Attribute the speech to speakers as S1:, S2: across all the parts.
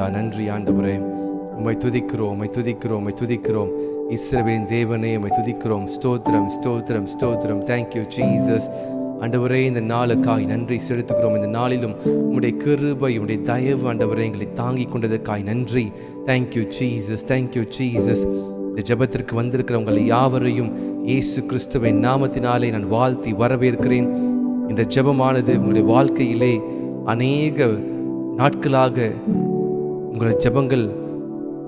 S1: ராஜா. நன்றி ஆண்டவரே, உம்மை துதிக்கிறோம், உம்மை துதிக்கிறோம், உம்மை துதிக்கிறோம். இஸ்ரவேலின் தேவனே, உம்மை துதிக்கிறோம். ஸ்தோத்திரம், ஸ்தோத்திரம், ஸ்தோத்திரம். Thank you Jesus. ஆண்டவரே, இந்த நாளுக்காய் நன்றி செலுத்துகிறோம். இந்த நாளிலும் உம்முடைய கிருபை, உம்முடைய தயவு ஆண்டவரே எங்களை தாங்கி கொண்டதற்காய் நன்றி. Thank you Jesus, thank you Jesus. இந்த ஜெபத்திற்கு வந்திருக்கிற உங்களை யாவரையும் இயேசு கிறிஸ்துவின் நாமத்தினாலே நான் வாழ்த்தி வரவேற்கிறேன். இந்த ஜெபமானது உங்களுடைய வாழ்க்கையிலே அநேக நாட்களாக உங்களுடைய ஜெபங்கள்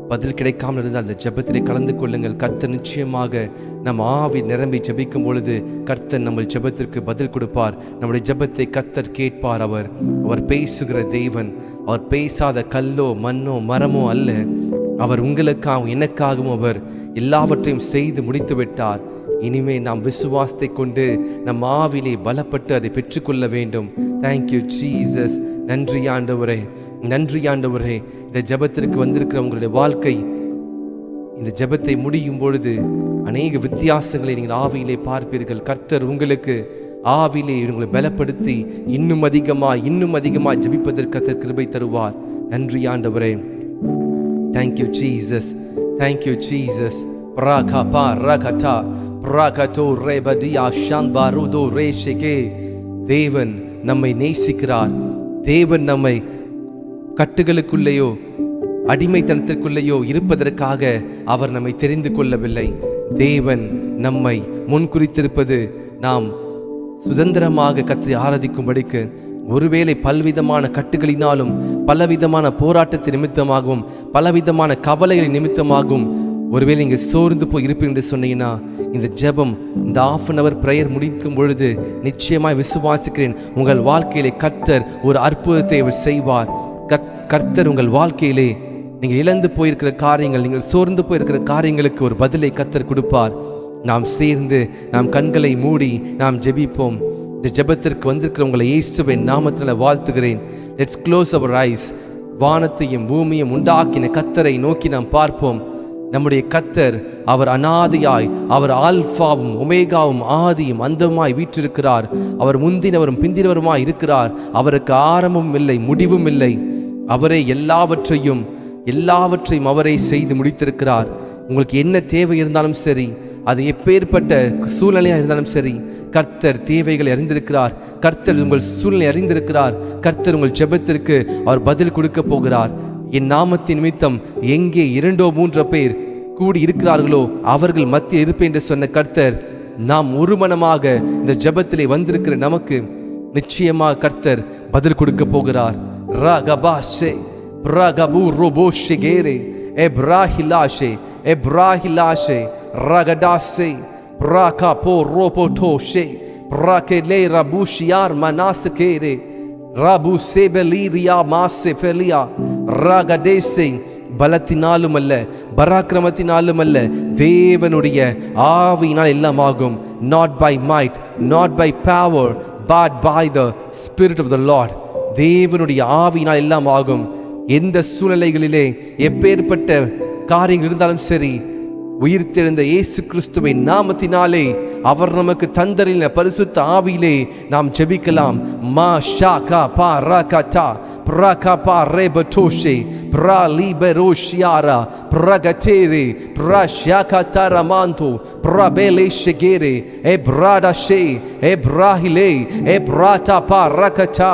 S1: பதில் கிடைக்காமல் இருந்தால் அந்த ஜெபத்திலே கலந்து கொள்ளுங்கள். கர்த்தர் நிச்சயமாக நம் ஆவி நிரம்பி ஜெபிக்கும் பொழுது கர்த்தர் நம்ம ஜெபத்திற்கு பதில் கொடுப்பார். நம்முடைய ஜெபத்தை கர்த்தர் கேட்பார். அவர் பேசுகிற தேவன். அவர் பேசாத கல்லோ மண்ணோ மரமோ அல்ல. அவர் உங்களுக்காகவும் எனக்காகவும் அவர் எல்லாவற்றையும் செய்து முடித்து விட்டார். இனிமே நாம் விசுவாசத்தை கொண்டு நம் ஆவிலே பலப்பட்டு அதை பெற்றுக்கொள்ள வேண்டும். Thank you Jesus. நன்றி ஆண்டவரே, நன்றி ஆண்டவரே. இந்த ஜெபத்திற்கு வந்திருக்கிற உங்களுடைய வாழ்க்கை இந்த ஜெபத்தை முடியும் பொழுது அநேக வித்தியாசங்களை நீங்கள் ஆவியிலே பார்ப்பீர்கள். கர்த்தர் உங்களுக்கு ஆவியிலே உங்களை பலப்படுத்தி இன்னும் அதிகமாய் ஜெபிப்பதற்கு கர்த்தர் கிருபை தருவார். நன்றி ஆண்டவரே. Thank you Jesus, thank you Jesus. பிரகபா ரகடா பிரகடோ ரேபதியா ஷான்பாருதோ ரேஷிகே. தேவன் நம்மை நேசிக்கிறார். தேவன் நம்மை கட்டுகளுக்குள்ளேயோ அடிமைத்தனத்திற்குள்ளேயோ இருப்பதற்காக அவர் நம்மை தெரிந்து கொள்ளவில்லை. தேவன் நம்மை முன்குறித்திருப்பது நாம் சுதந்திரமாக கர்த்தரை ஆராதிக்கும்படிக்கு. ஒருவேளை பல்விதமான கட்டுகளினாலும் பலவிதமான போராட்டத்தின் நிமித்தமாகவும் பலவிதமான கவலைகளின் நிமித்தமாகவும் ஒருவேளை இங்கே சோர்ந்து போய் இருப்பீங்க என்று சொன்னீங்கன்னா, இந்த ஜெபம், இந்த 1/2 hour பிரேயர் முடிக்கும் பொழுது நிச்சயமாய் விசுவாசிக்கிறேன் உங்கள் வாழ்க்கையிலே கர்த்தர் ஒரு அற்புதத்தை அவர் செய்வார். கர்த்தர் உங்கள் வாழ்க்கையிலே நீங்கள் இழந்து போயிருக்கிற காரியங்கள், நீங்கள் சோர்ந்து போயிருக்கிற காரியங்களுக்கு ஒரு பதிலை கர்த்தர் கொடுப்பார். நாம் சேர்ந்து நாம் கண்களை மூடி நாம் ஜெபிப்போம். இந்த ஜெபத்திற்கு வந்திருக்கிற உங்களை இயேசுவின் நாமத்தில் வாழ்த்துகிறேன். Let's close our eyes. வானத்தையும் பூமியும் உண்டாக்கின கர்த்தரை நோக்கி நாம் பார்ப்போம். நம்முடைய கர்த்தர் அவர் அநாதியாய், அவர் ஆல்பாவும் ஒமேகாவும் ஆதியும் அந்தமாய் வீற்றிருக்கிறார். அவர் முந்தினவரும் பிந்தினவருமாய் இருக்கிறார். அவருக்கு ஆரம்பமும் இல்லை, முடிவும் இல்லை. அவரே எல்லாவற்றையும் அவரே செய்து முடித்திருக்கிறார். உங்களுக்கு என்ன தேவை இருந்தாலும் சரி, அது எப்பேற்பட்ட சூழ்நிலையாக இருந்தாலும் சரி, கர்த்தர் தேவைகளை அறிந்திருக்கிறார். கர்த்தர் உங்கள் சூழ்நிலை அறிந்திருக்கிறார். கர்த்தர் உங்கள் ஜெபத்திற்கு அவர் பதில் கொடுக்க போகிறார். என் நாமத்தின் நிமித்தம் எங்கே 2 or 3 பேர் கூடி இருக்கிறார்களோ அவர்கள் மத்தியில் இருப்பேன் என்று சொன்ன கர்த்தர், நாம் ஒரு மனமாக இந்த ஜெபத்திலே வந்திருக்கிற நமக்கு நிச்சயமாக கர்த்தர் பதில் கொடுக்க போகிறார். ரகபாஷே பிரகபு ரோபோஷிகேரே எப்ராஹிலாஷே எப்ராஹிலாஷே ரகடாஷே பிரகபோ ரோபோட்டோஷே பிரகலே ரபுஷியார் மனாஸ்கேரே ரபு சேபலீரியா மாசெஃபெலியா ரகடேசே. பலத்தினாலும் அல்ல, பராக்கிரமத்தினாலும் அல்ல, தேவனுடைய ஆவியினால் எல்லாம் ஆகும். Not by might, not by power, but by the spirit of the Lord. தேவனுடைய ஆவியினால் எல்லாம் ஆகும். எந்த சூழ்நிலைகளிலே எப்பேற்பட்ட காரியங்கள் இருந்தாலும் சரி, உயிர்த்தெழுந்த இயேசு கிறிஸ்துவின் நாமத்தினாலே அவர் நமக்கு தந்தரின பரிசுத்த ஆவியிலே நாம் ஜெபிக்கலாம். மா ஷாகா பா ரகடா பிரகபா ரேபடோஷே பிரலிபரோஷியாரா பிரகடேரே பிரஷாகதரமாந்தோ பிரபேலேஷகேரே எப்ராடஷே எப்ராஹிலே எப்ராடா பா ரகடா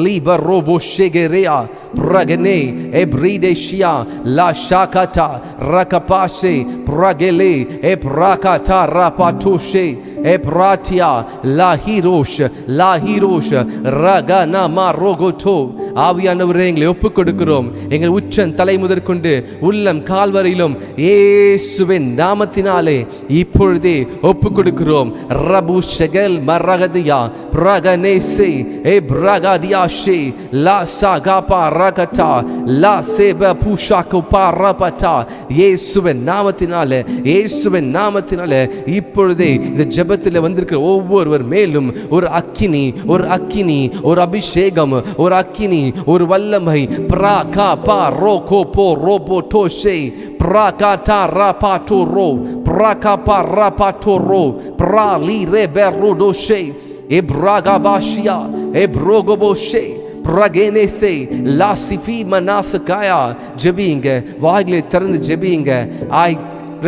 S1: Liberoboshegea Pragene Ebrideshia La Shakata Rakapase Pragele Ebrakata Rapatoshe Ebratia La Hirosh Ragana Marogoto. ஆவியானவரே, எங்களை ஒப்புக் கொடுக்கிறோம். எங்கள் உச்சன் தலை முதற்கொண்டு உள்ளம் கால்வரையிலும் இயேசுவின் நாமத்தினாலே இப்பொழுதே ஒப்புக் கொடுக்கிறோம். ரபு ஷெகல் மரகதியா பிரகனேசே எப்ரகடியாஷே லா சகபா ரகடா லா சேப புஷாகு பரபடா. இயேசுவின் நாமத்தினாலே, இயேசுவின் நாமத்தினாலே இப்பொழுதே இந்த ஜெபத்தில் வந்திருக்கிற ஒவ்வொருவர் மேலும் ஒரு அக்கினி, ஒரு அபிஷேகம், ஒரு அக்கினி, ஒரு வல்லமை. பிரகா பா ரோகோ போ ரோபோ டோஷே prakata rapatoro prakapa rapatoro prali reberodoshe ebragabashia ebrogoboshe பிரகேனேசே லாசிஃபி மனாசகாயா. ஜெபிங்க, வாய்களை திறந்து ஜெபிங்க. I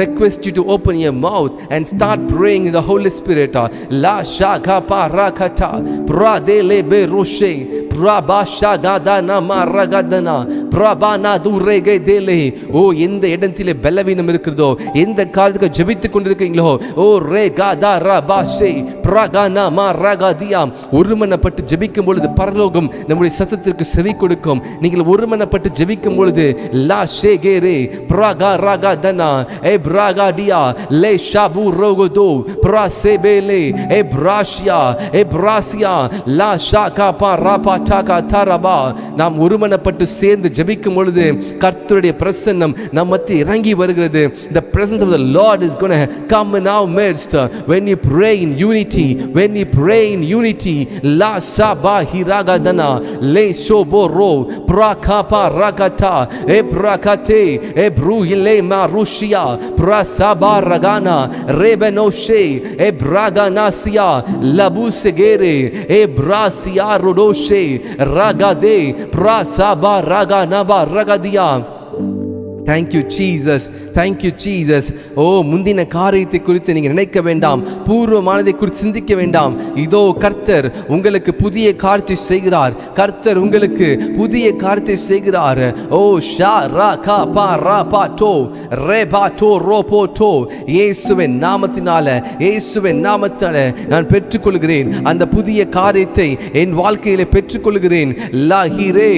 S1: request you to open your mouth and start praying in the Holy Spirit. La shaka parakata pradele beroshe prabashagadana maragadana prabana durege dele. ஓ எந்த இடத்திலே பலவீனம் இருக்கிறதோ, எந்த காரியத்துக்கு ஜெபித்துக் கொண்டிருக்கீங்களோ, ஓ ரேகாதா ரபாஷே பிரகானா மரகதியா, ஒருமனப்பட்டு ஜெபிக்கும் பொழுது பரலோகம் நம்முடைய சத்தத்திற்கு செவி கொடுக்கும். நீங்கள் ஒருமனப்பட்டு ஜெபிக்கும் பொழுது லா ஷேகேரே பிரகா ரகதனா Bragadia le shabu rogodo prasebele ebrasia ebrasia la shaka parapataka taraba. நாம் ஒருமனப்பட்டு சேர்ந்து ஜெபிக்கும் பொழுது கர்த்தருடைய பிரசன்னம் நம்ம மத்தியில் இறங்கி வருகிறது. The presence of the Lord is going to come in our midst when you pray in unity. When you pray in unity, la saba hiragadana le shoboro prakapa rakata ebrakate ebruile marushia prasaba ragana rebenoshe ebraganasia labusegere ebrasia rodoshe ragade prasaba raganaba ragadia. Thank you Jesus, thank you Jesus. ஓ முந்தின காரியத்தை குறித்து நீங்கள் நினைக்க வேண்டாம், பூர்வமானதை குறித்து சிந்திக்க வேண்டாம். இதோ கர்த்தர் உங்களுக்கு புதிய காரியத்தை செய்கிறார். கர்த்தர் உங்களுக்கு புதிய காரியத்தை செய்கிறார். ஓ ஷா ரா கா பா ரா பா டோ ரே பா டோ ரோ போ டோ. இயேசுவின் நாமத்தினால, இயேசுவின் நாமத்தால நான் பெற்றுக்கொள்கிறேன். அந்த புதிய காரியத்தை என் வாழ்க்கையிலே பெற்றுக்கொள்கிறேன். லாஹிரே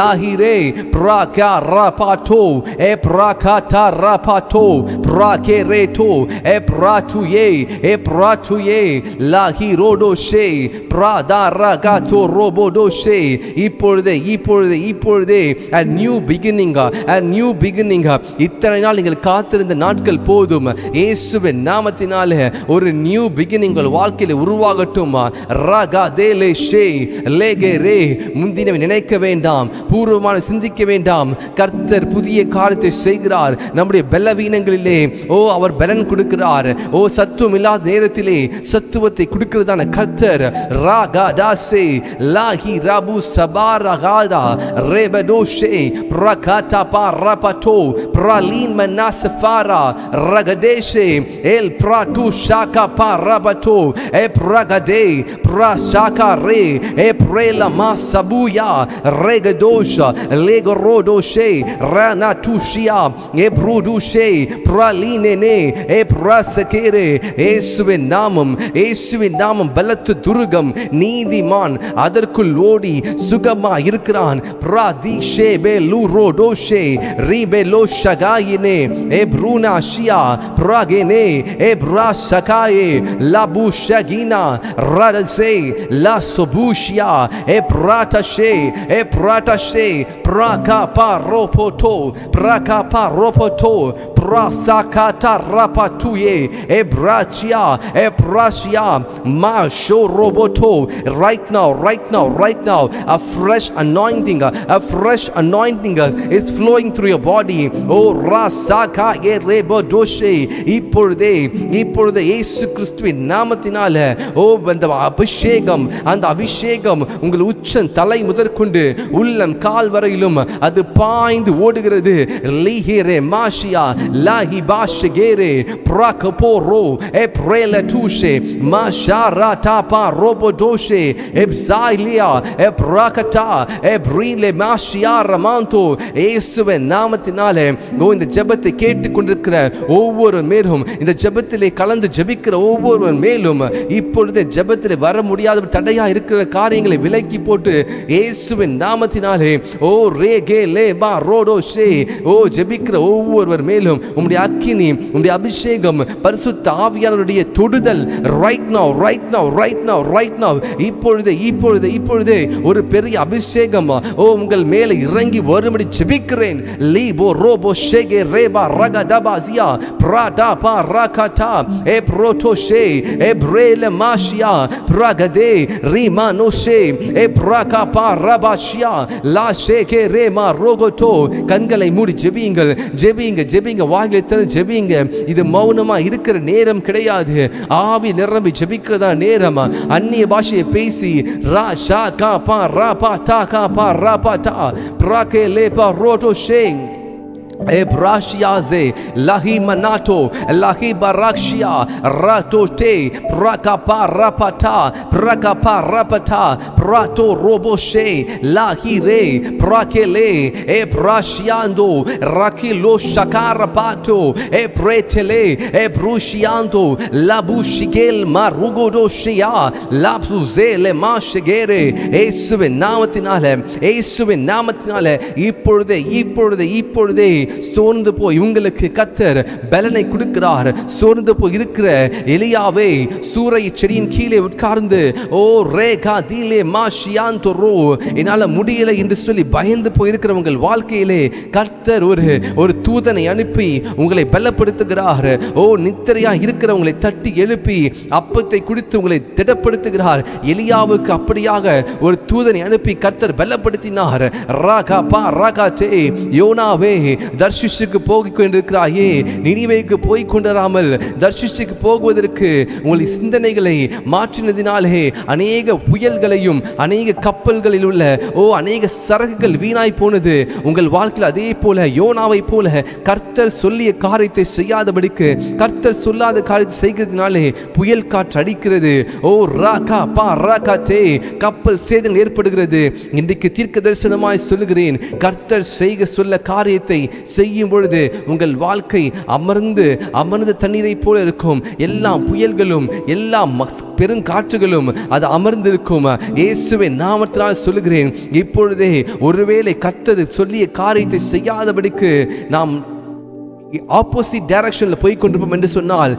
S1: லாஹிரே பிரா கா ரா பா to e prakata rapato prakereto e pratuye e pratuye la hirodo she prada ragato robodo she. இப்பொழுதே இப்பொழுதே இப்பொழுதே a new beginning, a new beginning. இத்தனை நாள் நீங்கள் காத்திருந்த நாட்கள் போதும். இயேசுவின் நாமத்தினாலே ஒரு நியூ பிகினிங் உங்கள் வாழ்க்கையில் உருவாகட்டும். ரகதேலே ஷே லேகேரே. முந்தினவை நினைக்க வேண்டாம், பூர்வமான சிந்திக்க வேண்டாம். கர்த்தர் புதிய காரியத்தை செய்கிறார். நம்முடைய பலவீனங்களிலே ஓ அவர் பலன் கொடுக்கிறார். ஓ சத்துவம் இல்லாத நேரத்திலே சத்துவத்தை கொடுக்கிறதான கர்த்தர். ராகாடாசே லாஹி ராபு சபாரகாதா ரேபடோஷே பிரகாட்டா பரபட்டோ பிரலீன் மனாசஃபாரா ரகடேஷே எல் பிராட்டு ஷாகா பரபட்டோ எ பிரகடே பிரஷாகா ரே எ பிரேல மாசபுயா ரெகடோஷா லேகரோடோஷே ரனா tushia ebrudushe pralinene ebrasekere. இயேசுவின் நாமம், இயேசுவின் நாமம் பலத்து துர்கம். நீதிமான் அதற்குள் ஓடி சுகமா இருக்கிறான். பிராதிஷே பெலுரோடோஷே ரிபெலோஷகாயினே எப்ருனாஷியா பிரகேனே எப்ராஷகாயே லாபுஷகினா ரடசே லாசோபுஷியா எப்ராட்டஷே எப்ராட்டஷே prakapa ropoto prakapa ropoto prasakata rapatuye ebrachia ebrachia masho roboto. Right now, right now, right now, a fresh anointing, a fresh anointing is flowing through your body. Oh rasaka erebodoshe. இப்பொழுதே இப்பொழுதே இயேசு கிறிஸ்துவின் நாமத்தினால ஓ அந்த அபிஷேகம், அந்த அபிஷேகம் உங்கள் உச்சம் தலை முதற்கொண்டு உள்ளம் கால் வரையிலும் அது பாய்ந்து ஓடுகிறது. லிஹிரே மாஷியா லாஹி பாஷகேரே பிரகபோரோ எப்ரேல டூஷே மாஷாரா டாபா ரோபோடோஷே எப்சாயிலியா எப்ராகட்டா எப்ரீலே மாஷியா ரமாந்தோ. இயேசுவின் நாமத்தினாலே இந்த ஜெபத்தை கேட்டுக்கொண்டிருக்கிற ஒவ்வொரு மேலும், இந்த ஜெபத்திலே கலந்து ஜெபிக்கிற ஒவ்வொருவர் மேலும் இப்பொழுது ஜெபத்திலே வர முடியாத தடையா இருக்கிற காரியங்களை விலக்கி போட்டு இயேசுவின் நாமத்தினாலே ஓ ரேகே லேபா ரோடோஷே ஓ ஜெபிக்கிற ஒவ்வொருவர் மேலும் உம்முடைய அக்கினி, உம்முடைய அபிஷேகம், பரிசுத்த ஆவியானவருடைய தொடுதல் right now right now right now right now இப்பொழுது இப்பொழுது இப்பொழுது ஒரு பெரிய அபிஷேகம் ஓ உங்கள் மேலே இறங்கி வரும்படி ஜெபிக்கிறேன். லீபோ ரோபோ ஷேகே ரேபா ரகடபாசியா பிரடா பா ரகடா எ புரோட்டோஷே எ பிரேல மாஷியா பிரகதே ரிமானோஷே எ பிரகா பா ரபாஷியா லா ஷேகே ரேமா ரோகோட்டோ. கண்களை மூடி ஜெபியுங்கள், ஜெபியுங்க, ஜெபியுங்க. வாயிலை திறந்து ஜெபிங்க. இது மௌனமா இருக்கிற நேரம் கிடையாது. ஆவி நிரம்பி ஜெபிக்கிறதா நேரம். அந்நிய பாஷையை பேசி ரா ஷா கா பா ரா பா தா கா பா ரா பா தா பிரகே லே பா roto ஷேங் Ebrashiaze lahi manato lahi barakshia ratote prakapa rapata prato roboshe lahi re prakele ebrashiando rakilo shakarapato epretele ebrushiando labushigel marugodoshia lapsuzele mashegere இயேசுவின் நாமத்தினாலே இப்பொழுதே சோர்ந்து போய் உங்களுக்கு கர்த்தர் பலனை கொடுக்கிறார். சோர்ந்து போய் இருக்கிற எலியாவே சூரை செடியின் கீழே உட்கார்ந்து ஓ ரேகா தீலே மாஷியாந்தோ என்னால முடியல என்று சொல்லி பயந்து போய் இருக்கிறவங்க வாழ்க்கையிலே கர்த்தர் ஒரு தூதனை அனுப்பி உங்களை பலப்படுத்துகிறார். ஓ நித்திரையா இருக்கிறவங்களை தட்டி எழுப்பி அப்பத்தை குடித்து உங்களை திடப்படுத்துகிறார். எலியாவுக்கு அப்படியாக ஒரு தூதனை அனுப்பி கர்த்தர் பலப்படுத்தினார். ராகா பா ராகா தே யோனாவே தர்ஷிஷுக்கு போய் கொண்டிருக்கிறாயே, நினிவேக்கு போய் கொண்டிராமல் தர்ஷிஷுக்கு போகுவதற்கு உங்களுடைய சிந்தனைகளை மாற்றினதினாலே அநேக புயல்களையும் அநேக கப்பல்களில் உள்ள அநேக சரக்குகள் வீணாய் போனது. உங்கள் வாழ்க்கையில் அதே போல யோனாவை போல கர்த்தர் சொல்லிய காரியத்தை செய்யாதபடிக்கு கர்த்தர் சொல்லாத காரியத்தை செய்கிறதுனாலே புயல் காற்று அடிக்கிறது. ராகா பா ராகா தே கப்பல் சேதங்கள் ஏற்படுகிறது. இன்றைக்கு தீர்க்க தரிசனமாய் சொல்லுகிறேன், கர்த்தர் செய்ய சொல்ல காரியத்தை செய்யும் பொழுது உங்கள் வாழ்க்கை அமர்ந்து தண்ணீரை போல இருக்கும். எல்லா புயல்களும் எல்லா பெருங்காற்றுகளும் அது அமர்ந்திருக்கும். இயேசுவின் நாமத்தினால் சொல்லுகிறேன், இப்பொழுதே ஒருவேளை கர்த்தர் சொல்லிய காரியத்தை செய்யாதபடிக்கு நாம் ஆப்போசிட் டைரக்ஷன்ல போய் கொண்டிருப்போம் என்று சொன்னால்,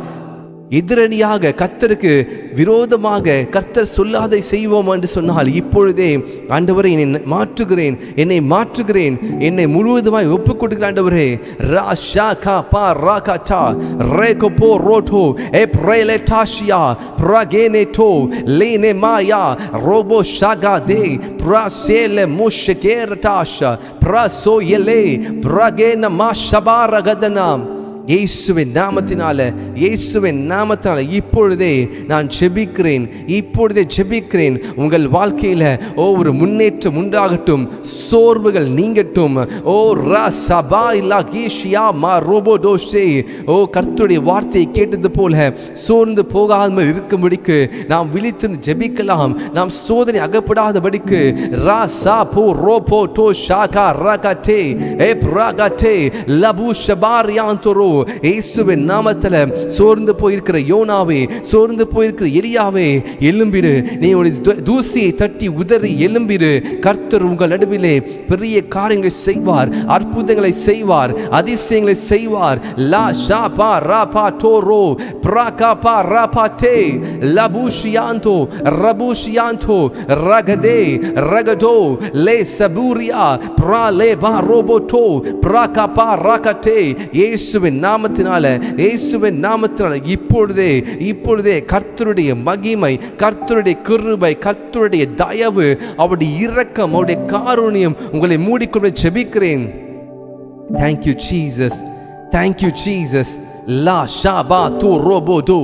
S1: எதிரணியாக கர்த்தருக்கு விரோதமாக கர்த்தர் சொல்லாதை செய்வோம் என்று சொன்னால், இப்பொழுதே ஆண்டவரே என்னை மாற்றுகிறேன், என்னை முழுவதுமாய் ஒப்புக் கொடுக்கிறேன் ஆண்டவரே. ராஷா கா பா ராகா டா ரேகோ போ ரோட்டோ எப்ரேலே டாஷியா பிரகேனேட்டோ லேனே மாயா ரோபோ ஷாகா தே பிரசேலே முஷகேரடாஷா பிரசோயலே பிரகேன மாஷபாரகதனாம். இயேசுவின் நாமத்தினால இப்பொழுதே நான் ஜெபிக்கிறேன். உங்கள் வாழ்க்கையில ஒரு முன்னேற்றம் உண்டாகட்டும், சோர்வுகள் நீங்கட்டும். கர்த்தருடைய வார்த்தையை கேட்டது போல சோர்ந்து போகாமல் இருக்கும்படிக்கு நாம் விழித்து ஜெபிக்கலாம். நாம் சோதனை அகப்படாதபடிக்கு இயேசுவின் நாமத்துல சோர்ந்து போயிருக்கிற யோனாவே, சோர்ந்து போயிருக்கிற எலியாவே, எழும்பிடு. நீ தூசியை தட்டி உதறி எழும்பிடு. கர்த்தர் உங்கள் நடுவிலே பெரிய காரியங்களை செய்வார், அற்புதங்களை செய்வார், அதிசயங்களை செய்வார். லா ஷா பா ரா பா டோரோ பிரகா பா ரா பா டே லபூஷியாந்தோ ரபூஷியாந்தோ ரகதே ரகதோ லே சபூரியா பிரா லே பா ரோபோட்டோ பிரகா பா ராகதே. இயேசுவின் நாமத்தினால இப்பொழுதே கர்த்தருடைய மகிமை, கர்த்தருடைய கிருபை, கர்த்தருடைய தயவு, அவருடைய இரக்கம், அவருடைய காருண்யம் உங்களை மூடிக்கொண்டு ஜெபிக்கிறேன். Thank you Jesus. La shaba tu robodo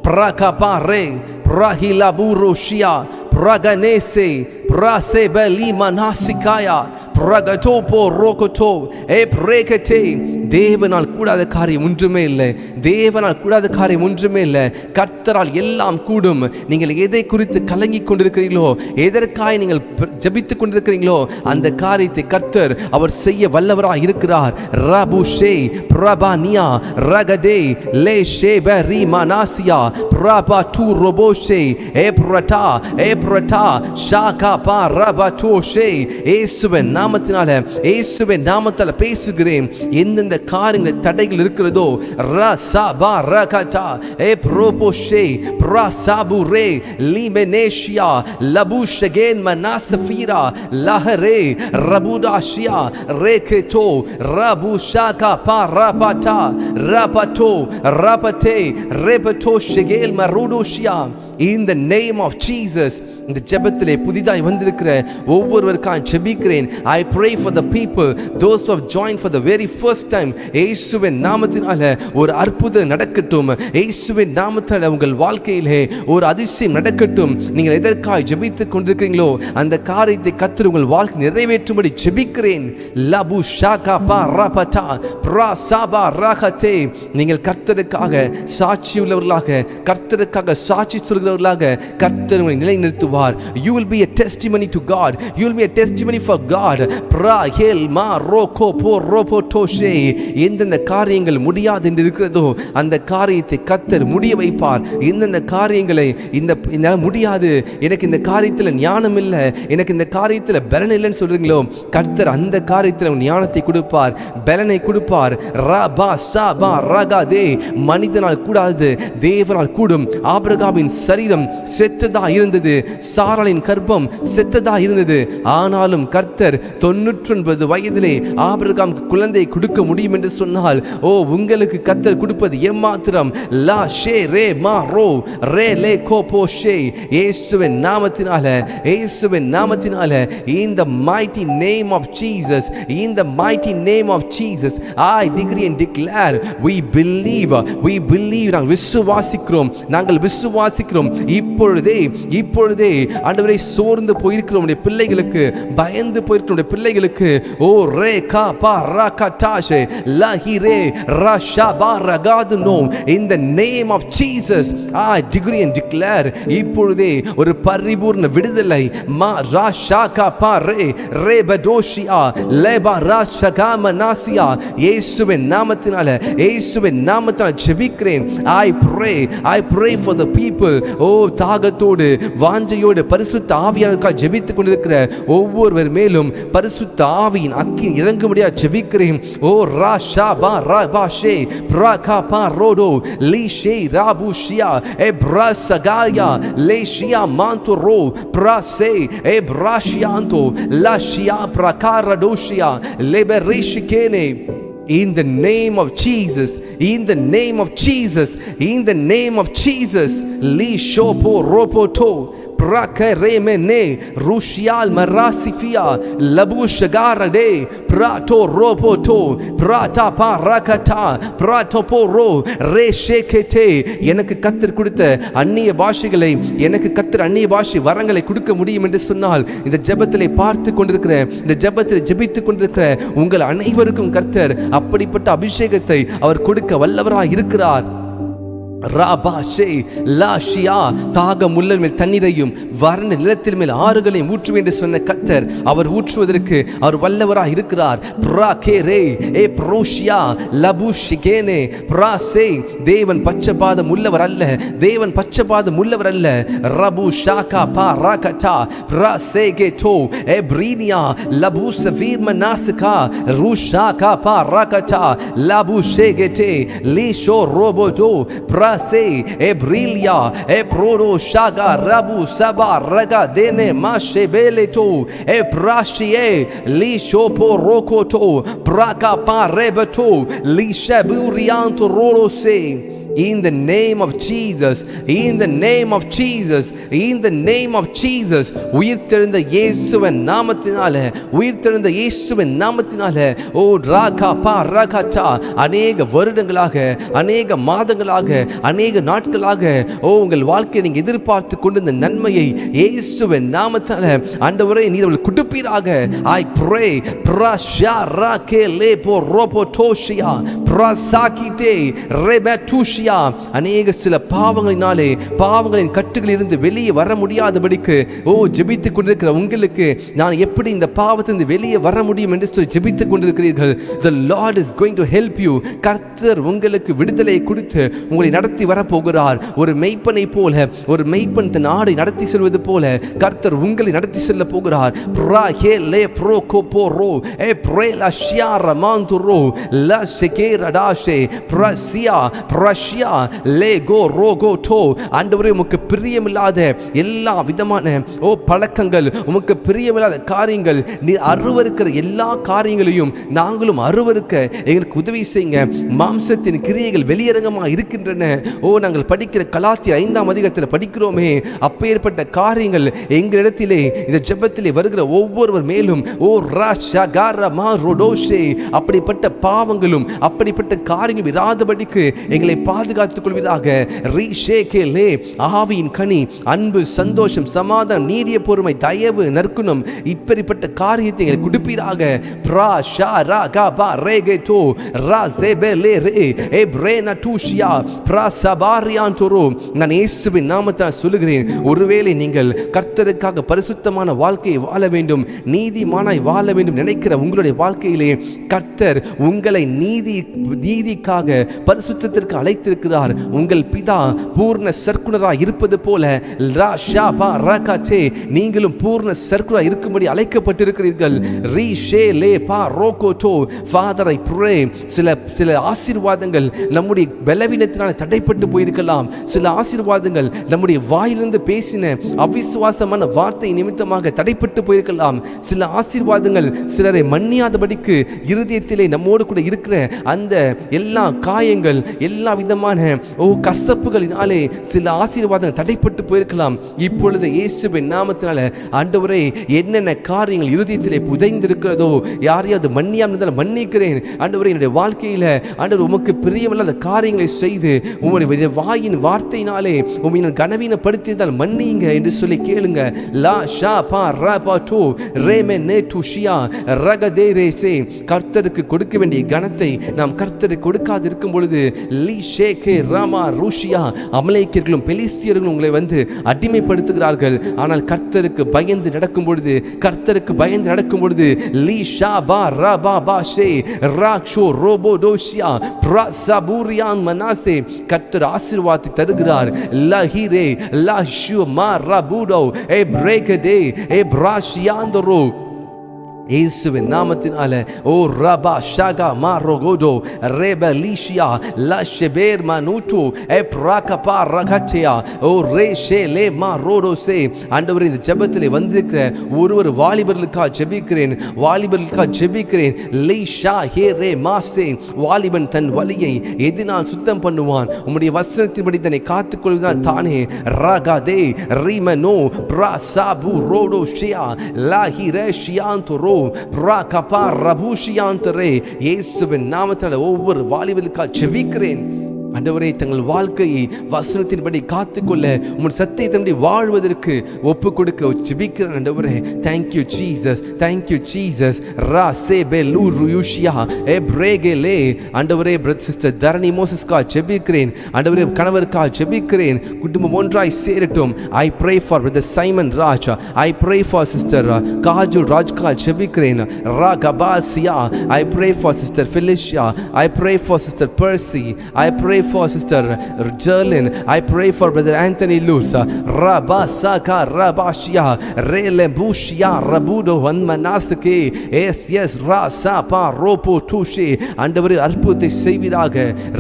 S1: prakapare prahilaburoshia praganese prasebeli manasikaya பிரகடோபோ ரோகோட்டோ ஏப்ரேகட்டே. தேவனால் கூடாத காரியம் ஒன்றுமே இல்லை. கர்த்தரால் எல்லாம் கூடும். நீங்கள் எதை குறித்து கலங்கி கொண்டிருக்கிறீர்களோ, எதற்காக நீங்கள் ஜபித்துக் கொண்டிருக்கிறீங்களோ, அந்த காரியத்தை கர்த்தர் அவர் செய்ய வல்லவராக இருக்கிறார். ரபுஷே பிரபானியா ரகடே லே ஷேபரி மனாசியா பிரபா டு ரோபோஷே ஏப்ரட்டா ஷாகா பா ரபட்டோஷே. இயேசுவின் நாமத்தால பேசுகிறேன். எந்தெந்த காரியங்கள் தடைகள் இருக்கிறதோ ரசபா ரகடா ஏப்ரோபோஷே பிரசாபுரே லிமெனேஷியா லபுஷகேன் மனாசஃபீரா லஹரே ரபுடாஷியா ரேகேட்டோ ரபுஷாகா பா ரபட்டா ரபட்டோ ரபட்டே ரேபட்டோ ஷகேல் மருடோஷியா. in the name of Jesus. இந்த ஜெபத்திலே புதிதாய் வந்திருக்கிற ஒவ்வொருவருக்காக ஜெபிக்கிறேன். I pray for the people, those who have joined for the very first time. இயேசுவின் நாமத்தினால ஒரு அற்புதம் நடக்கட்டும். இயேசுவின் நாமத்தால் உங்கள் வாழ்க்கையிலே ஒரு அதிசயம் நடக்கட்டும். நீங்கள் எதற்காக ஜெபித்துக் கொண்டிருக்கிறீங்களோ அந்த காரியத்தை கர்த்தர் உங்கள் வாழ்க்கை நிறைவேற்றும்படி ஜெபிக்கிறேன். லபு ஷாகா பா ரபடா பிரா சாபா ரகதே. நீங்கள் கர்த்தருக்காக சாட்சி உள்ளவர்களாக, கர்த்தருக்காக சாட்சி சொல்கிறவர்களாக கர்த்தர் உங்களை நிலைநிறுத்துவார். You will be a testimony to God. You will be a testimony for God. Pra hel ma roko po ropo toshe. எந்தெந்த காரியங்கள் முடியாது என்று இருக்கிறதோ அந்த காரியத்தை கர்த்தர் முடிய வைப்பார். எந்தெந்த காரியங்களை இந்த முடியாது, எனக்கு இந்த காரியத்தில் ஞானம் இல்லை, எனக்கு இந்த காரியத்தில் பலன் இல்லைன்னு சொல்றீங்களோ கர்த்தர் அந்த காரியத்தில் ஞானத்தை கொடுப்பார், பலனை கொடுப்பார். ரபா சபா ரகதே. மனிதனால் கூடாது, தேவனால் கூடும். ஆபிரகாமின் சரீரம் செத்ததா இருந்தது, சாராளின் கர்ப்பம் செத்ததா இருந்தது. ஆனாலும் கர்த்தர் 99 வயதிலே ஆபிரகாம் குழந்தை கொடுக்க முடியும் என்று சொன்னால், ஓ உங்களுக்கு கர்த்தர் கொடுப்பது ஏமாத்திரம். லா ஷே ரே மா ரோ ரே லே கோ போ ஷே. இயேசுவின் நாமத்தினால, இயேசுவின் நாமத்தினால, in the mighty name of Jesus, in the mighty name of Jesus, I decree and declare, we believe. நாங்கள் விசுவாசிக்கிறோம், நாங்கள் விசுவாசிக்கிறோம். இப்பொழுதே ஆண்டவரே சோர்ந்து போயிருக்கிற உடைய பிள்ளைகளுக்கு, பயந்து போயிருக்கிற உடைய பிள்ளைகளுக்கு, ஓ ரே கா பா ரா கா டாஷே லா ஹி ரே ரா ஷா பா ரகாது no. in the name of Jesus I decree and declare, இப்பொழுதே ஒரு பரிபூர்ண விடுதலை. மா ரா ஷா கா பா ரே ரே படோஷியா லே பா ரா ஷகா மனாசியா. இயேசுவின் நாமத்தினால, இயேசுவின் நாமத்தினால ஜெபிக்கிறேன். I pray for the people. ஓ தாகத்தோடு வாஞ்சையோடு பரிசுத்த ஆவியானவருக்காக ஜெபித்துக் கொண்டிருக்கிற ஒவ்வொருவர் மேலும் பரிசுத்த ஆவியின் அக்கி இறங்கும்படியா ஜெபிக்கிறேன். ஓ ரா ஷா பா ரா பா ஷே பிரா கா பா ரோடோ லீ ஷே ராபு ஷியா எ பிரா சகாயா லே ஷியா மாந்தோ ரோ பிரா சே எ பிரா ஷியாந்தோ லா ஷியா பிரகார டோஷியா லேபரேஷிகேனே. In the name of Jesus, in the name of Jesus, in the name of Jesus, li shopo ropoto praka remene rushial marasifia labu shagarade prato ropoto prata parakata prato poro reshekete. எனக்கு கர்த்தர் கொடுத்த அந்நிய பாஷைகளை, எனக்கு கர்த்தர் அந்நிய பாஷை வரங்களை கொடுக்க முடியும் என்று சொன்னால், இந்த ஜெபத்திலே பார்த்து கொண்டிருக்கிற, இந்த ஜெபத்தில் ஜெபித்துக் கொண்டிருக்கிற உங்கள் அனைவருக்கும் கர்த்தர் அப்படிப்பட்ட அபிஷேகத்தை அவர் கொடுக்க வல்லவராய் இருக்கிறார். ராபாஷே லாஷியா. தாகம் உள்ள மேல் தண்ணீரையும் வறண்ட நிலத்தின் மேல் ஆறுகளையும் ஊற்றுவேன் என்று சொன்ன கர்த்தர் அவர் ஊற்றுவதற்கு அவர் வல்லவராக இருக்கிறார். பிரகேரே ஏ ப்ரோஷியா லபுஷிகேனே பிரசே. தேவன் பச்சபாதம் உள்ளவர் அல்ல, தேவன் பச்சபாதம் உள்ளவர் அல்ல. ரபு ஷாகா பா ரகடா பிரசேகேதோ ஏ பிரீனியா லபு சவீர் மனாசகா ருஷாகா பா ரகடா லபுஷேகேதே லீஷோ ரோபோதோ se ebrilia eprodo shaga rabu saba raga dene mashebele to ebrashie li shopo rokoto braka parebato li shaburianto roro se. In the name of Jesus, in the name of Jesus, in the name of Jesus. உயிர்த்தெழுந்த இயேசுவின் நாமத்தினால, உயிர்த்தெழுந்த இயேசுவின் நாமத்தினால, ஓ ராகா பா ரகடா. அநேக வருடங்களாக, அநேக மாதங்களாக, அநேக நாட்களாக ஓ உங்கள் வாழ்க்கையை நீங்கள் எதிர்பார்த்து கொண்டிருந்த நன்மையை இயேசுவின் நாமத்தினால ஆண்டவரே நீர் அவர்களுக்கு கொடுப்பீராக. I pray prasha rakele po ropo toshia prasakite rebetushia. அநேக சில பாவங்களினாலே, பாவங்களின் கட்டுகளில் இருந்து வெளியே வர முடியாதபடிக்கு ஓ ஜெபித்துக் கொண்டிருக்கிற உங்களுக்கு நான் எப்படி இந்த பாவத்திலிருந்து வெளியே வர முடியும் என்று சொல்லி ஜெபித்துக் கொண்டிருக்கிறீர்கள். The Lord is going to help you. கர்த்தர் உங்களுக்கு விடுதலை கொடுத்து உங்களை நடத்தி வரப்போகிறார். ஒரு மெய்ப்பனை போல, ஒரு மெய்ப்பன் தன் ஆடை நடத்தி செல்வது போல கர்த்தர் உங்களை நடத்தி செல்ல போகிறார். ஆண்டவரே உமக்கு பிரியமில்லாத எல்லா விதமான பழக்கங்கள், உமக்கு பிரியமில்லாத காரியங்கள், நீ அருவருக்கிற எல்லா காரியங்களையும் நாங்களும் அருவருக்க எங்களுக்கு உதவி செய்யுங்க. மாம்சத்தின் கிரியைகள் வெளியரங்கமாக இருக்கின்றன. நாங்கள் படிக்கிற கலாத்தியர் 5ஆம் அதிகாரத்தில் படிக்கிறோமே, அப்பேற்பட்ட காரியங்கள் எங்களிடத்திலே இந்த ஜெபத்திலே வருகிற ஒவ்வொருவர் மேலும் அப்படிப்பட்ட பாவங்களும் அப்படிப்பட்ட காரியங்கள் இராதபடிக்கு எங்களை பாதுகாத்துக் கொள்வீராக. ஆவியின் கனி அன்பு, சந்தோஷம், சமாதானம், நீடிய பொறுமை, தயவு, நற்குணம், இப்படிப்பட்ட காரியத்தை எங்களை கொடுப்பீராக. நான் இயேசுவின் நாமத்தால் சொல்லுகிறேன், ஒருவேளை நீங்கள் கர்த்தருக்காக பரிசுத்தமான வாழ்க்கையை வாழ வேண்டும், நீதிமானாய் வாழ வேண்டும் நினைக்கிற உங்களுடைய வாழ்க்கையிலே கர்த்தர் உங்களை நீதிக்காக பரிசுத்தத்திற்கு அழைத்திருக்கிறார். உங்கள் பிதா பூர்ண சர்க்குணராய் இருப்பது போல நீங்களும் பூர்ண சர்க்குணராய் இருக்கும்படி அழைக்கப்பட்டிருக்கிறீர்கள். சில ஆசீர்வாதங்கள் நம்முடைய பலவீனத்தினால் தடைப்பட்டு போயிருக்கலாம். சில ஆசீர்வாதங்கள் நம்முடைய வாயிலிருந்து பேசின அவிசுவாசமான வார்த்தை நிமித்தமாக தடைப்பட்டு போயிருக்கலாம். சில ஆசீர்வாதங்கள் சிலரை மன்னியாதபடிக்கு இருதயத்திலே நம்மோடு கூட இருக்கிற அந்த எல்லா காயங்கள், எல்லா விதமான கசப்புகளினாலே சில ஆசீர்வாதங்கள் தடைப்பட்டு போயிருக்கலாம். இப்பொழுது இயேசுவின் நாமத்தினால ஆண்டவரே, என்னென்ன காரியங்கள் இருதயத்திலே புதைந்திருக்கிறதோ, யாரையாவது மன்னியாமல் இருந்தாலும் மன்னிக்கிறேன் ஆண்டவரே. என்னுடைய வாழ்க்கையில ஆண்டவர் உமக்கு பிரியமில்லாத காரியங்களை செய்து உங்களுடைய வாயின் வார்த்தையினாலே உம்மை நான் கனவீனப்படுத்தியதால் மன்னிங்க என்று சொல்லி கேளுங்க. கர்த்தருக்கு கொடுக்க வேண்டிய கனத்தை நாம் கர்த்தருக்கு கொடுக்காது இருக்கும் பொழுது அமலேக்கியர்களும் பெலிஸ்தியர்களும் உங்களை வந்து அடிமைப்படுத்துகிறார்கள். ஆனால் கர்த்தருக்கு பயந்து நடக்கும் பொழுது கர்த்தர் ஆசீர்வாதத்தை தருகிறார். இயேசுவின் நாமத்தினால ரபா ஷாகா மாரோகோடோ ரெபலிஷியா லஷபேர் மனுட்டு எப்ராகபா ரகட்டியா ரேஷேலே மாரோடோசே. ஆண்டவரே, இந்த ஜெபத்திலே வந்திருக்கிற ஒருவர் வாலிபர்களுக்காக ஜெபிக்கிறேன். லீஷா ஹே ரே மாசே. வாலிபன் தன் வலியை எதினால் சுத்தம் பண்ணுவான்? உம்முடைய வசனத்தின்படி தன்னை காத்துக்கொள்வதால் தானே. ரகதே ரிமனோ பிராசாபு ரோடோ ஷியா லாஹிரே ஷியாந்தோ இயேசுவின் நாமத்தால் ஒவ்வொரு வாலிபர்களுக்காக ஜெபிக்கிறேன். ஆண்டவரே, தங்கள் வாழ்க்கையை வசனத்தின்படி காத்துக்கொள்ள உம்முடைய சத்தியத்தின்படி வாழ்வதற்கு ஒப்பு கொடுக்க ஜெபிக்கிறேன். ஆண்டவரே, தேங்க்யூ ஜீசஸ், தேங்க்யூ ஜீசஸ். ஆண்டவரே, சிஸ்டர் தரணி மோசஸ்கா ஜெபிக்கிறேன். ஆண்டவரே, கணவருக்காக ஜெபிக்கிறேன். குடும்பம் ஒன்றாய் சேரட்டும். I pray for brother Simon Raj. I pray for sister காஜுல் ராஜ்கா ஜெபிக்கிறேன். ராகபாசியா. I pray for sister Felicia. I pray for sister Percy. I pray for sister Jerlin. I pray for brother Anthony Lusa. Rabasaka Rabashia Relembushia Rabudo Vanmanasake. Yes Rasapa Ropo Tushe. ஆண்டவரே, அற்புதத்தை செய்வீராக.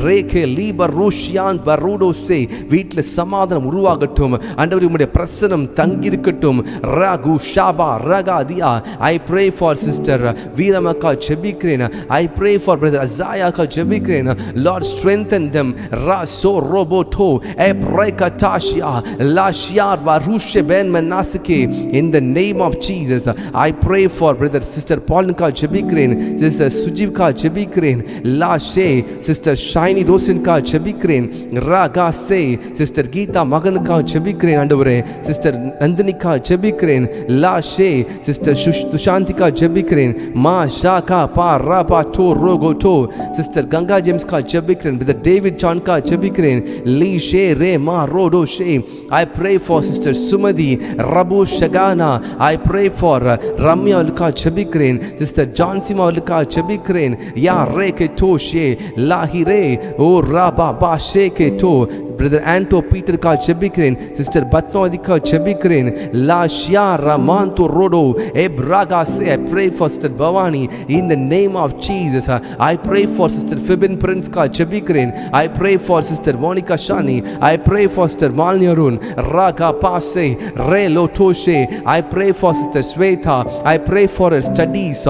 S1: ரேகே Lieber ரோஷியான் பருடோ சே. வீட்டில் சமாதானம் உருவாகட்டும். ஆண்டவரே, உம்முடைய பிரசன்னம் தங்கியிருக்கட்டும். Rahu ஷாபா ரகாதியா. I pray for sister வீரமக்கா ஜெபிக்கிறேன். I pray for brother அசாயாக்கா ஜெபிக்கிறேன். Lord, strengthen them. Raso roboto ebrekatashia lashiar varushe ben manasike. In the name of Jesus, I pray for brother sister Paulinka jebikren, sister Sujivka jebikren, lashe sister Shiny Rosinka jebikren, ragase sister Geeta Maganka jebikren, andavare sister Nandanika jebikren, lashe sister Tushantika jebikren, ma shaka pa rapato rogoto sister Ganga James ka jebikren, brother David John ka jebikren, li she re ma rodo she. I pray for sister Sumadi Rabu Shagana. I pray for Ramya ulka jebikren, sister John Sima ulka jebikren, ya re ke to she la hi re o raba ba she ke to brother Anto பீட்டருக்காக ஜெபிக்கிறேன். Sister பத்மாவதிக்காக ஜெபிக்கிறேன். லா ஷியா ரமாந்தோ ரோடோ எப்ராகாசே. I pray for Sister Bhavani in the name of Jesus. I pray for Sister Fibin Prince ka ஜெபிக்கிறேன். I pray for Sister Monica Shani. I pray for Sister Malni Arun Raga Pase Re Lotoshe. I pray for Sister Sweta. I pray for her studies.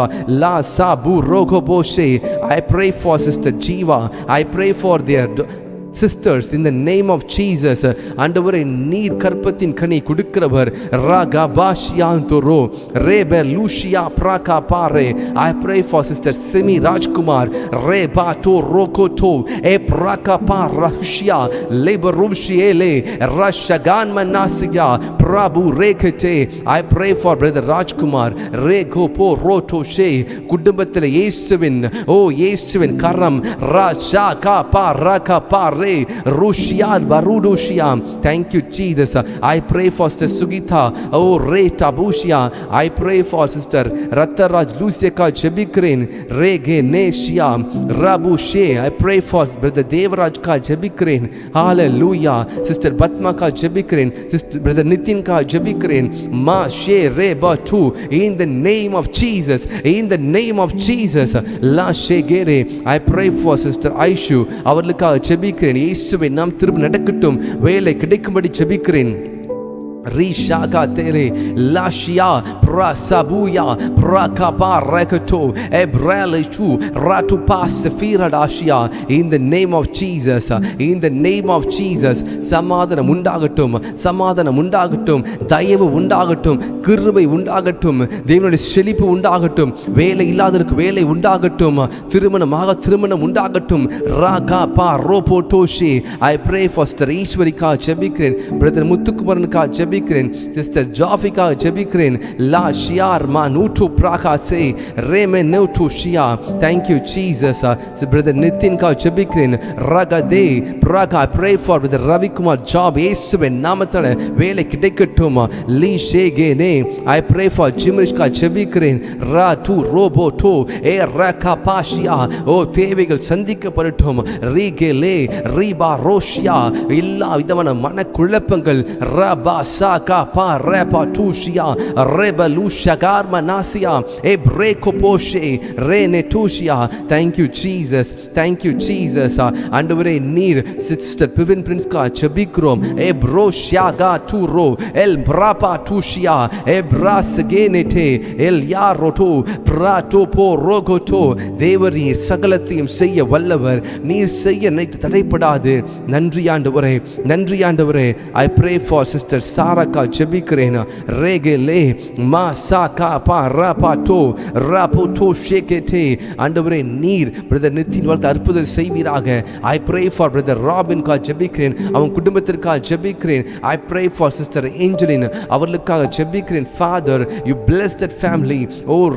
S1: La Sabu Rogo Boshe. I pray for Sister Jiva. I pray for their sisters in the name of Jesus. ஆண்டவரே நீர் கற்பத்தின் கனி கொடுக்கிறவர். Raaga பாஷியாந்தோரோ ரேபே Lucia பிராகா Pare. I pray for Sister Simi Rajkumar Rebato Rokoto E Praka Parashia Leberushiele Rashagan Manasiya Prabhu Rekete. I pray for Brother Rajkumar Regopo Rotoshe. குடும்பத்தில் இயேசுவின் இயேசுவின் கரம் ராஷா பாரக பாரே Rushia Barudushia. Thank you Jesus. I pray for Sister Sugita Re Tabushia. I pray for Sister Rataraj Luciaka Jebikrin Rege Neshia Rabushe. I pray for Brother Devaraj ka Jebikrin. Hallelujah. Sister Batma ka Jebikrin. Sister Brother Nitin ka Jebikrin. Ma She Reba tu. In the name of Jesus. In the name of Jesus. La Shegere. I pray for Sister Aishu. அவர்களுக்காக ஜெபிக்கிறேன். இயேசுவே நாம் திரும்ப நடக்கட்டும். வேலை கிடைக்கும்படி ஜெபிக்கிறேன். Rishaga tere lashia prasabuya prakapa rekato ebrelechu ratu pasefira dashia. In the name of Jesus, in the name of Jesus, சமாதானம் உண்டாகட்டும், சமாதானம் உண்டாகட்டும், தயவு உண்டாகட்டும், கிருபை உண்டாகட்டும், தேவனுடைய செழிப்பு உண்டாகட்டும், வேலை இல்லாதவருக்கு வேலை உண்டாகட்டும், திருமணமாக திருமணம் உண்டாகட்டும். ராகா பா ரோபோட்டோஷி. I pray for Sister ஈஸ்வரிக்கா ஜெபிக்கிறேன். பிரதர் முத்துக்குமரனுக்கா ஜெபிக்கிறேன். சிஸ்டர் ஜாஃபிகா ஜெபிக்கிறேன். லா ஷியார் மானூட்டு பிராகாசே ரேமே நூட்டு ஷியா. Thank you Jesus. பிரதர் நிதின்கா ஜெபிக்கிறேன். ரகதே பிராகா. I pray for Brother Ravikumar job. இயேசுவின் நாமத்தால வேலை கிடைக்கட்டும். லீ ஷேகேனே. I pray for ஜிம்ரிஷ்கா ஜெபிக்கிறேன். ரா டு ரோபோ டோ ஏ ரகா பாஷியா. தேவைகள் சந்திக்கப்படட்டும். ரீகேலே ரீபா ரோஷியா. எல்லா விதமான மனக்குழப்பங்கள் ரபா Saka pa repa tushia rebelusha garma nasia ebreko poshe rene tushia. Thank you Jesus. Thank you Jesus. ஆண்டவரே நீர் சிஸ்டர் பிவின் பிரின்ஸ் கா ஜெபிக்கிறோம். எப்ரோஷியா கா டூரோ எல் பிரபா tushia ebrasgenete el yaroto prato po rogoto. தேவர் நீர் சகலத்தையும் செய்ய வல்லவர். நீர் செய்ய நினைத்து தடைப்படாது. நன்றி ஆண்டவரே, நன்றி ஆண்டவரே. I pray for Sister சாரக்கா ஜெபிக்கிறேன். ரேகேலே மா சாகா பா ராபாட்டோ ராபோட்டோ ஷேகேட்டே. ஆண்டவரே நீர் பிரதர் நித்தின் வாழ்க்கை அற்புதம் செய்வீராக. I pray for Brother Robin கா ஜெபிக்கிறேன். அவன் குடும்பத்திற்காக ஜெபிக்கிறேன். I pray for Sister Angeline அவர்களுக்காக ஜெபிக்கிறேன். Father, you bless that family.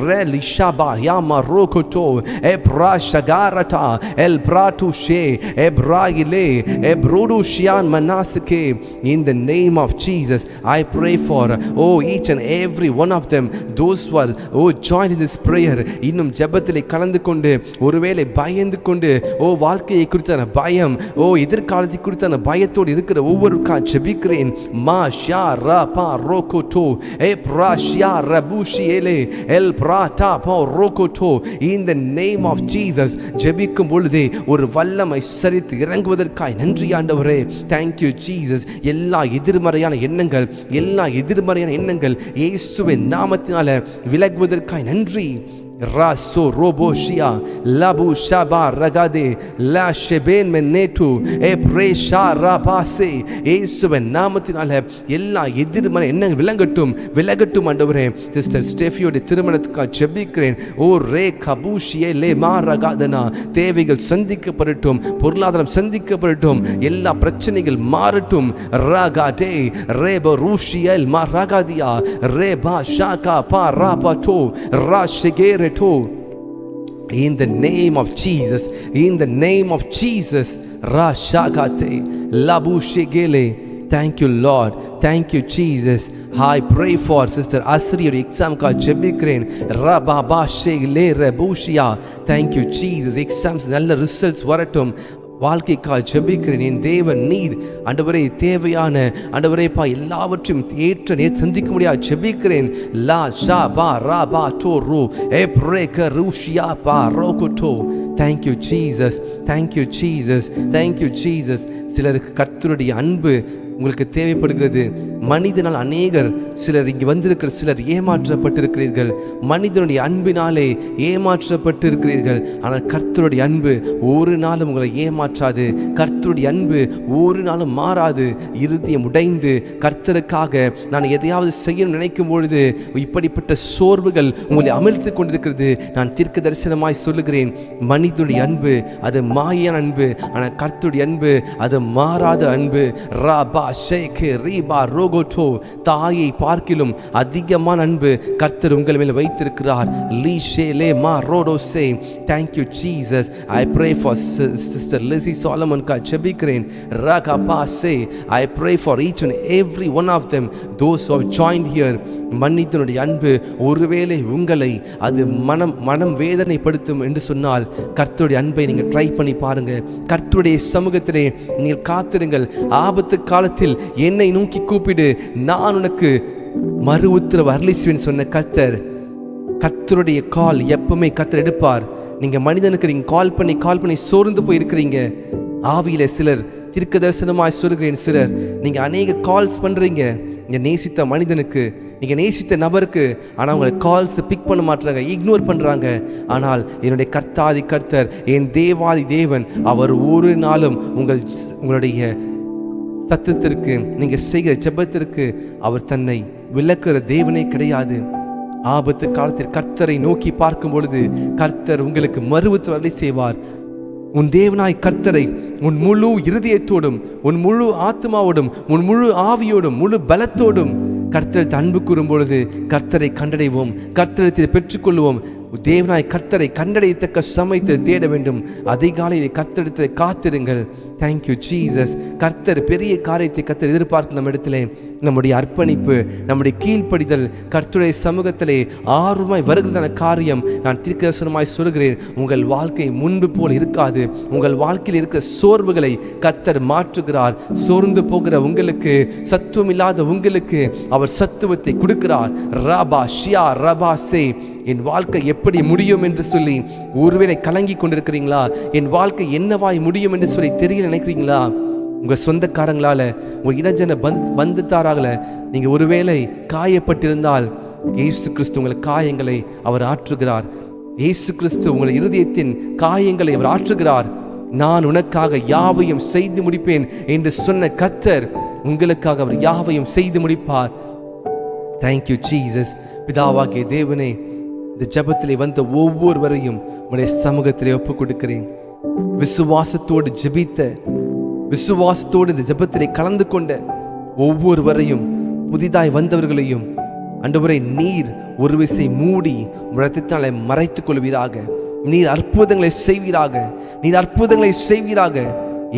S1: Reli shaba yama rokoto ebra shagarata el bratu she ebraile ebrodu shian manasike. In the name of Jesus, I pray for each and every one of them, those who are joined in this prayer. இன்னும் ஜெபத்திலே கலந்து கொண்டு ஒருவேளை பயந்து கொண்டு வாழ்க்கையை குறித்தான பயம், எதிர்காலத்தை குறித்தான பயத்தோடு இருக்கிற ஒவ்வொருக்கா ஜெபிக்கிறேன். மா ஷா ரா பா ரோகோட்டோ ஏ பிரா ஷா ரபூஷி எலே எல் பிராட்டா பா ரோகோட்டோ. In the name of Jesus, ஜெபிக்கும் பொழுதே ஒரு வல்லமை சரித்து இறங்குவதற்காய் நன்றி ஆண்டவரே. Thank you Jesus. எல்லா எதிர்மறையான எண்ணங்கள், எல்லா எதிர்மறையான எண்ணங்கள் இயேசுவின் நாமத்தினால விலகுவதற்காய் நன்றி. Raso roboshia labu shaba ragade la sheben menetu epresha rabase. இயேசுவின் நாமத்தினால எல்லா எதிர்மறை எண்ணங்கள் விலகட்டும் ஆண்டவரே. சிஸ்டர் ஸ்டெஃபியோட திருமணத்துக்காக ஜெபிக்கிறேன். ரே கபூஷியே லே மா ரகாதனா. தேவைகள் சந்திக்கப்படட்டும், பொருளாதாரம் சந்திக்கப்படட்டும், எல்லா பிரச்சனைகள் மாறட்டும். ரகாடே ரேப ரூஷியல் மா ரகாதியா ரேபா ஷாகா பா ராபாட்டோ ராஷிகேரே. In the name of Jesus, in the name of Jesus, Rashagate Labushigele. Thank you Lord. Thank you Jesus. I pray for Sister Asri exam ka jebikren rababa shegle rebushia. Thank you Jesus. Exams நல்ல results வரட்டும். வாழ்க்கைக்காக ஜெபிக்கிறேன். என் தேவன் நீர் ஆண்டவரே தேவையான ஆண்டவரேப்பா எல்லாவற்றையும் ஏற்ற சந்திக்க முடியாது ஜெபிக்கிறேன். லா ஷா பா ரா பா டோ ரோ ஏ பிரேக்க ரூஷியா பா ரோகோட்டோ. Thank you Jesus, thank you Jesus, thank you Jesus. சிலருக்கு கர்த்தருடைய அன்பு உங்களுக்கு தேவைப்படுகிறது. மனிதனால் அநேகர் சிலர் இங்கே வந்திருக்கிற சிலர் ஏமாற்றப்பட்டிருக்கிறீர்கள். மனிதனுடைய அன்பினாலே ஏமாற்றப்பட்டிருக்கிறீர்கள். ஆனால் கர்த்தருடைய அன்பு ஒரு நாளும் உங்களை ஏமாற்றாது. கர்த்தருடைய அன்பு ஒரு நாளும் மாறாது. இருதயம் உடைந்து கர்த்தருக்காக நான் எதையாவது செய்ய நினைக்கும் பொழுது இப்படிப்பட்ட சோர்வுகள் உங்களை அமிழ்த்து கொண்டிருக்கிறது. நான் தீர்க்க தரிசனமாய் சொல்லுகிறேன், மனிதனுடைய அன்பு அது மாயான அன்பு, ஆனால் கர்த்தருடைய அன்பு அது மாறாத அன்பு. ராபா ஷேகே ரீபா ரோகோட்டோ. தாயை பார்க்கிலும் அதிகமான அன்பு கர்த்தர் உங்கள் மேல் வைத்திருக்கிறார். லீ ஷே லே மா ரோடோ சே. Thank you Jesus. I pray for sister Lizzie Solomon கா ஜெபிக்கிறேன். ரகா பா சே. I pray for each and every one of them those who have joined here. மன்னித்தனுடைய அன்பு ஒருவேளை உங்களை அது மனம் வேதனைப்படுத்தும் என்று சொன்னால் கர்த்தருடைய அன்பை நீங்கள் ட்ரை பண்ணி பாருங்க. கர்த்தருடைய சமூகத்திலே நீங்கள் காத்திருங்கள். ஆபத்து காலத்தில் என்னை நோக்கி கூப்பிடு, நான் உனக்கு மறு உத்தரவு அருளிசுவேன் சொன்ன கர்த்தருடைய கால் எப்பவுமே கர்த்தர் எடுப்பார். நீங்க மனிதனுக்கு நீங்க கால் பண்ணி சோர்ந்து போய் இருக்கிறீங்க. ஆவியில சிலர் தீர்க்க தரிசனமாய் சொல்கிறேன், சிலர் நீங்க அநேக கால்ஸ் பண்றீங்க நீங்க நேசித்த மனிதனுக்கு, நீங்க நேசித்த நபருக்கு, ஆனால் உங்களை கால்ஸ் பிக் பண்ண மாட்டாங்க, இக்னோர் பண்றாங்க. ஆனால் என்னுடைய கர்த்தாதி கர்த்தர், என் தேவாதி தேவன், அவர் ஒரு நாளும் உங்களுடைய சத்தத்திற்கு நீங்க செய்கிற ஜெபத்திற்கு அவர் தன்னை விலக்குற தேவனே கிடையாது. ஆபத்து காலத்தில் கர்த்தரை நோக்கி பார்க்கும் பொழுது கர்த்தர் உங்களுக்கு மறுவுத்தரவை செய்வார். உன் தேவனாய் கர்த்தரை உன் முழு இருதயத்தோடும், உன் முழு ஆத்மாவோடும், உன் முழு ஆவியோடும், முழு பலத்தோடும் கர்த்தரை அன்பு கூறும் பொழுது கர்த்தரை கண்டடைவோம், கர்த்தரத்தில் பெற்றுக்கொள்வோம். தேவனாய் கர்த்தரை கண்டடையத்தக்க சமயத்தை தேட வேண்டும். அதிகாலையில் கர்த்தரிடத்தை காத்திருங்கள். Thank you Jesus. கர்த்தர் பெரிய காரியத்தை கர்த்தர் எதிர்பார்க்க நம்ம இடத்துல நம்முடைய அர்ப்பணிப்பு, நம்முடைய கீழ்ப்படிதல், கர்த்தருடைய சமூகத்திலே ஆர்வமாய் வருகிறதான காரியம். நான் தீர்க்கதரிசனமாய் சொல்கிறேன், உங்கள் வாழ்க்கை முன்பு போல் இருக்காது. உங்கள் வாழ்க்கையில் இருக்கிற சோர்வுகளை கர்த்தர் மாற்றுகிறார். சோர்ந்து போகிற உங்களுக்கு, சத்துவம் இல்லாத உங்களுக்கு அவர் சத்துவத்தை கொடுக்கிறார். ரபா ஷியா ரபா சே. என் வாழ்க்கை எப்படி முடியும் என்று சொல்லி ஒருவேளை கலங்கி கொண்டிருக்கிறீங்களா? என் வாழ்க்கை என்னவாய் முடியும் என்று சொல்லி தெரியல நினைக்கிறீங்களா? உங்கள் சொந்தக்காரங்களால், உங்கள் இனஜன பந்துத்தாராகல நீங்கள் ஒருவேளை காயப்பட்டிருந்தால், இயேசு கிறிஸ்து உங்கள் காயங்களை அவர் ஆற்றுகிறார். இயேசு கிறிஸ்து உங்கள் இருதயத்தின் காயங்களை அவர் ஆற்றுகிறார். நான் உனக்காக யாவையும் செய்து முடிப்பேன் என்று சொன்ன கர்த்தர் உங்களுக்காக அவர் யாவையும் செய்து முடிப்பார். Thank you Jesus. பிதாவாகிய தேவனே, இந்த ஜெபத்திலே வந்த ஒவ்வொருவரையும் உடைய சமூகத்திலே ஒப்புக் கொடுக்கிறேன். விசுவாசத்தோடு ஜெபித்த, விசுவாசத்தோடு இந்த ஜெபத்திலே கலந்து கொண்ட ஒவ்வொருவரையும், புதிதாய் வந்தவர்களையும் ஆண்டவரே நீர் ஒரு விசை மூடி இரத்தத்தாலே மறைத்துக் கொள்வீராக. நீர் அற்புதங்களை செய்வீராக, நீர் அற்புதங்களை செய்வீராக.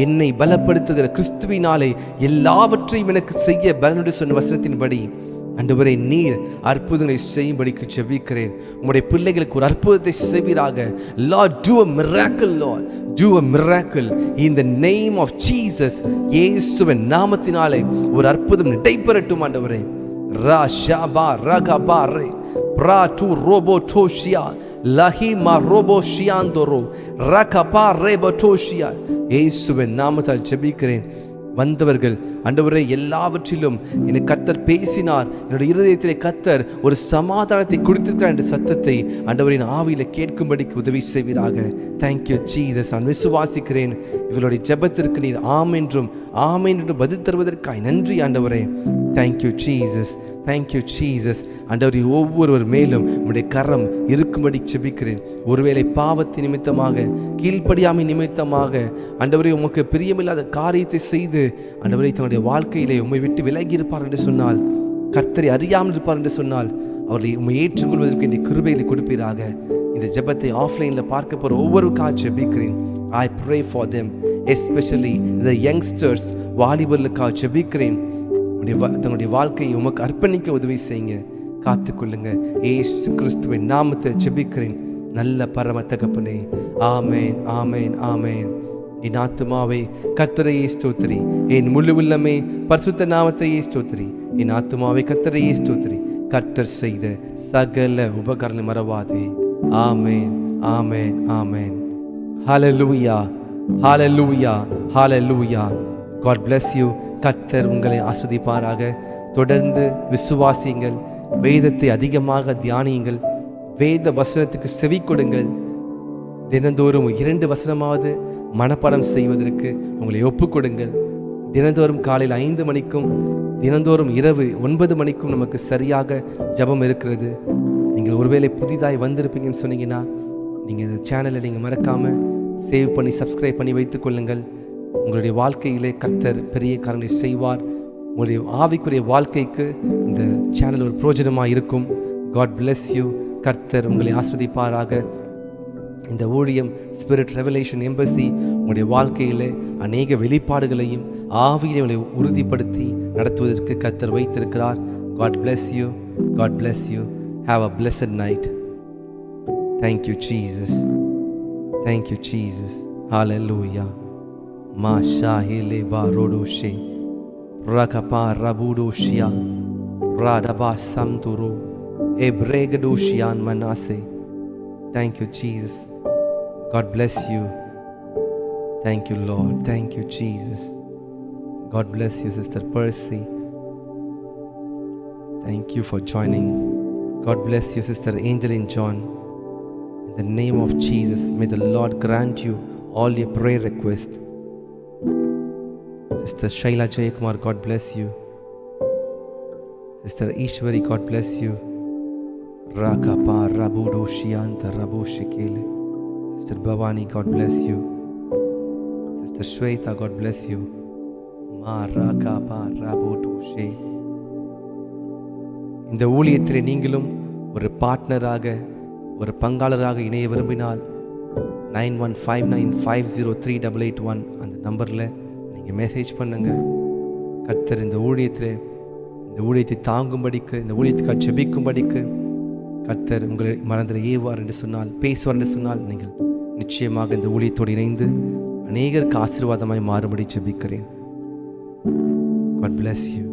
S1: என்னை பலப்படுத்துகிற கிறிஸ்துவினாலே எல்லாவற்றையும் எனக்கு செய்ய பலனுடைய சொன்ன வசனத்தின்படி ஆண்டவரே நீர் அற்புதங்களை செய்யும்படிக்கு ஜெபிக்கிறேன். உம்முடைய பிள்ளைகளுக்கு ஒரு அற்புதத்தை செய்வீராக. Lord, do a miracle, Lord. Do a miracle in the name of Jesus. இயேசுவின் நாமத்தினாலே ஒரு அற்புதம் நடைபெறட்டும் ஆண்டவரே. ரா ஷாபா ரகபா ரே பிரா டு ரோபோ டோஷியா லஹிமா ரோபோ ஷியாந்தோரோ ரகபா ரேபோ டோஷியா. இயேசுவின் நாமத்தால் ஜெபிக்கிறேன். வந்தவர்கள் ஆண்டவரே எல்லாவற்றிலும் எனக்கு கர்த்தர் பேசினார், என்னுடைய இருதயத்திலே கர்த்தர் ஒரு சமாதானத்தை கொடுத்திருக்கிறார் என்ற சத்தத்தை ஆண்டவரின் ஆவியில கேட்கும்படிக்கு உதவி செய்வீராக. Thank you Jesus. நான் விசுவாசிக்கிறேன் இவர்களுடைய ஜெபத்திற்கு நீர் ஆமென்றும் ஆமென் என்று பதில் தருவதற்காய் நன்றி ஆண்டவரே. Thank you Jesus, thank you Jesus. ஆண்டவரே ஒவ்வொருவர் மேலும் உம்முடைய கரம் இருக்கும்படி ஜெபிக்கிறேன். ஒருவேளை பாவத்தின் நிமித்தமாக, கீழ்ப்படியாமை நிமித்தமாக ஆண்டவரே உமக்கு பிரியமில்லாத காரியத்தை செய்து ஆண்டவரே தன்னுடைய வாழ்க்கையிலே உம்மை விட்டு விலகி இருப்பார் என்று சொன்னால், கர்த்தரை அறியாமல் இருப்பார் என்று சொன்னால், அவர்களை உம்மை ஏற்றுக்கொள்வதற்கு என்னுடைய கிருபைகளை கொடுப்பீராக. இந்த ஜெபத்தை ஆஃப்லைனில் பார்க்க போகிற ஒவ்வொருக்காக ஜெபிக்கிறேன். I pray for them, especially the youngsters. வாலிபர்களுக்காக ஜெபிக்கிறேன். தங்களுடைய வாழ்க்கையை உமக்கு அர்ப்பணிக்க உதவி செய்யுங்க, காத்துக்கொள்ளுங்க. இயேசு கிறிஸ்துவின் நாமத்தை ஜெபிக்கிறேன் நல்ல பரம தகப்பனே. ஆமேன், ஆமேன், ஆமேன். என் ஆத்துமாவே கர்த்தரையே ஸ்தோத்திரி, என் முழு உள்ளமே பரிசுத்த நாமத்தையே ஸ்தோத்திரி. என் ஆத்துமாவே கர்த்தரையே ஸ்தோத்திரி, கர்த்தர் செய்த சகல உபகாரங்களை மறவாதே. ஆமென், ஆமென், ஆமென். ஹல்லேலூயா, ஹல்லேலூயா, ஹல்லேலூயா. God bless you. கர்த்தர் உங்களை ஆசீர்வதிப்பாராக. தொடர்ந்து விசுவாசியுங்கள், வேதத்தை அதிகமாக தியானியுங்கள், வேத வசனத்துக்கு செவி கொடுங்கள். தினந்தோறும் 2 வசனமாவது மனப்பாடம் செய்வதற்கு உங்களை ஒப்புக்கொடுங்கள். தினந்தோறும் காலையில் 5 மணிக்கும் தினந்தோறும் இரவு 9 மணிக்கும் நமக்கு சரியாக ஜெபம் இருக்கிறது. நீங்கள் ஒருவேளை புதிதாய் வந்திருப்பீங்கன்னு சொன்னீங்கன்னா நீங்கள் இந்த சேனலை நீங்கள் மறக்காமல் சேவ் பண்ணி சப்ஸ்கிரைப் பண்ணி வைத்துக் கொள்ளுங்கள். உங்களுடைய வாழ்க்கையிலே கர்த்தர் பெரிய காரியங்களை செய்வார். உங்களுடைய ஆவிக்குரிய வாழ்க்கைக்கு இந்த சேனல் ஒரு பிரயோஜனமாக இருக்கும். God bless you. கர்த்தர் உங்களை ஆஸ்வதிப்பாராக. இந்த ஊழியம் ஸ்பிரிட் ரெவலேஷன் எம்பசி உங்களுடைய வாழ்க்கையில் அநேக வெளிப்பாடுகளையும் ஆவியை உங்களை உறுதிப்படுத்தி நடத்துவதற்கு கர்த்தர் வைத்திருக்கிறார். God bless you. God bless you. Have a blessed night. Thank you, Jesus. Thank you, Jesus. Hallelujah. Ma shahile ba rodoshe rakapa rabudoshia radaba samturu ebregdoshian manase. Thank you, Jesus. God bless you. Thank you, Lord. Thank you, Jesus. God bless you, Sister Percy. Thank you for joining. God bless you, Sister Angeline John. In the name of Jesus, may the Lord grant you all your prayer requests. Sister Shaila Jayakumar, God bless you. Sister Ishwari, God bless you. Rakapa Rabudo Shianta Rabu Shikele. Sister Bhavani, God bless you. Sister Shweta, God bless you. Ma Rakapa Rabudo She. இந்த ஊழியத்தில் நீங்களும் ஒரு பார்ட்னராக ஒரு பங்காளராக இணைய விரும்பினால் 9159503881 அந்த நம்பரில் நீங்கள் மெசேஜ் பண்ணுங்கள். கர்த்தர் இந்த ஊழியத்தை தாங்கும்படிக்கு, இந்த ஊழியத்துக்காக ஜெபிக்கும்படிக்கு கர்த்தர் உங்களை மறந்துட ஏவார் என்று சொன்னால், பேசுவார் என்று சொன்னால், நீங்கள் நிச்சயமாக இந்த ஊழியத்தோடு இணைந்து அநேகருக்கு ஆசீர்வாதமாய் மாறும்படி ஜெபிக்கிறேன். God bless you.